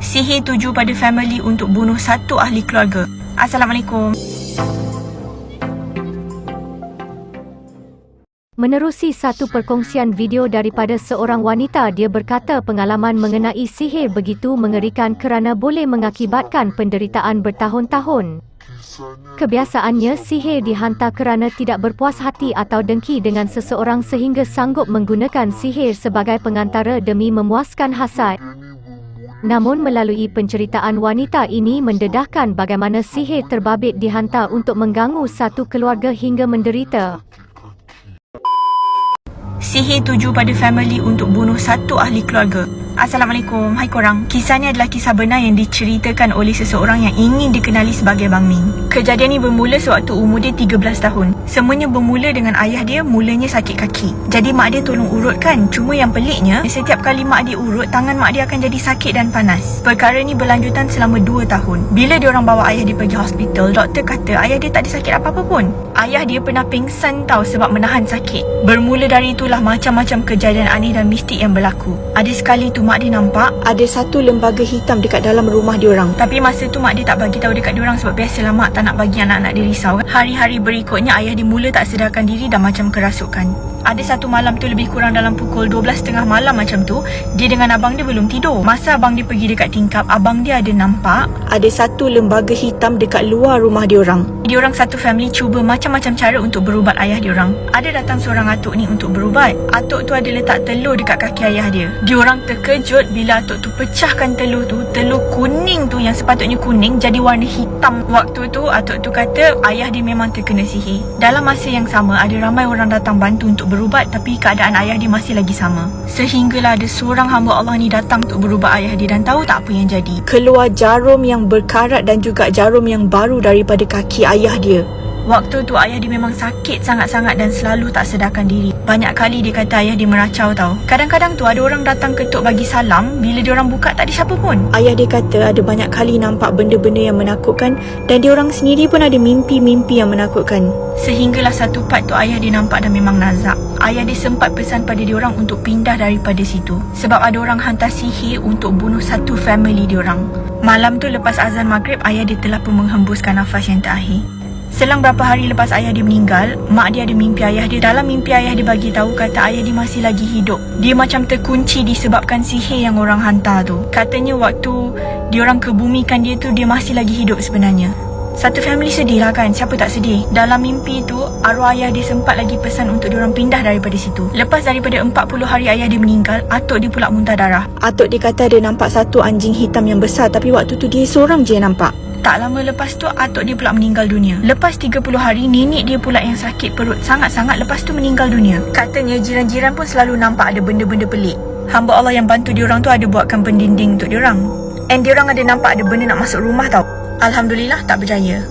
Sihir tuju pada family untuk bunuh satu ahli keluarga. Assalamualaikum. Menerusi satu perkongsian video daripada seorang wanita, dia berkata pengalaman mengenai sihir begitu mengerikan kerana boleh mengakibatkan penderitaan bertahun-tahun. Kebiasaannya, sihir dihantar kerana tidak berpuas hati atau dengki dengan seseorang sehingga sanggup menggunakan sihir sebagai pengantara demi memuaskan hasad. Namun melalui penceritaan wanita ini mendedahkan bagaimana sihir terbabit dihantar untuk mengganggu satu keluarga hingga menderita. Sihir tuju pada family untuk bunuh satu ahli keluarga. Assalamualaikum, hai korang. Kisah ni adalah kisah benar yang diceritakan oleh seseorang yang ingin dikenali sebagai Bang Ming. Kejadian ni bermula sewaktu umur dia 13 tahun. Semuanya bermula dengan ayah dia mulanya sakit kaki. Jadi mak dia tolong urutkan. Cuma yang peliknya, setiap kali mak dia urut, tangan mak dia akan jadi sakit dan panas. Perkara ni berlanjutan selama 2 tahun. Bila diorang bawa ayah dia pergi hospital, doktor kata ayah dia tak ada sakit apa-apa pun. Ayah dia pernah pingsan tau sebab menahan sakit. Bermula dari itulah macam-macam kejadian aneh dan mistik yang berlaku. Ada sekali tu mak dia nampak ada satu lembaga hitam dekat dalam rumah diorang. Tapi masa tu mak dia tak bagi tahu dekat diorang sebab biasalah mak tak nak bagi anak-anak dia risau kan. Hari-hari berikutnya ayah dia mula tak sedarkan diri dan macam kerasukan. Ada satu malam tu lebih kurang dalam pukul 12.30 malam macam tu, dia dengan abang dia belum tidur. Masa abang dia pergi dekat tingkap, abang dia ada nampak ada satu lembaga hitam dekat luar rumah diorang. Diorang satu family cuba macam-macam cara untuk berubat ayah diorang. Ada datang seorang atuk ni untuk berubat. Atuk tu ada letak telur dekat kaki ayah dia. Diorang terkejut bila atuk tu pecahkan telur tu. Telur kuning tu yang sepatutnya kuning jadi warna hitam. Waktu tu atuk tu kata ayah dia memang terkena sihir. Dalam masa yang sama ada ramai orang datang bantu untuk berubat, tapi keadaan ayah dia masih lagi sama. Sehinggalah ada seorang hamba Allah ni datang untuk berubat ayah dia dan tahu tak apa yang jadi? Keluar jarum yang berkarat dan juga jarum yang baru daripada kaki ayah dia. Waktu tu ayah dia memang sakit sangat-sangat dan selalu tak sedarkan diri. Banyak kali dia kata ayah dia meracau tau. Kadang-kadang tu ada orang datang ketuk bagi salam, bila diorang buka tak ada siapa pun. Ayah dia kata ada banyak kali nampak benda-benda yang menakutkan dan diorang sendiri pun ada mimpi-mimpi yang menakutkan. Sehinggalah satu part tu ayah dia nampak dan memang nazak. Ayah dia sempat pesan pada diorang untuk pindah daripada situ sebab ada orang hantar sihir untuk bunuh satu family diorang. Malam tu lepas azan maghrib, ayah dia telah pun menghembuskan nafas yang terakhir. Selang berapa hari lepas ayah dia meninggal, mak dia ada mimpi ayah dia. Dalam mimpi ayah dia bagi tahu kata ayah dia masih lagi hidup. Dia macam terkunci disebabkan sihir yang orang hantar tu. Katanya waktu diorang kebumikan dia tu, dia masih lagi hidup sebenarnya. Satu family sedih lah kan, siapa tak sedih. Dalam mimpi tu, arwah ayah dia sempat lagi pesan untuk diorang pindah daripada situ. Lepas daripada 40 hari ayah dia meninggal, atuk dia pula muntah darah. Atuk dia kata dia nampak satu anjing hitam yang besar, tapi waktu tu dia seorang je yang nampak. Tak lama lepas tu atuk dia pula meninggal dunia. Lepas 30 hari, nenek dia pula yang sakit perut sangat-sangat lepas tu meninggal dunia. Katanya jiran-jiran pun selalu nampak ada benda-benda pelik. Hamba Allah yang bantu diorang tu ada buatkan pendinding untuk diorang. And diorang ada nampak ada benda nak masuk rumah tau. Alhamdulillah tak berjaya.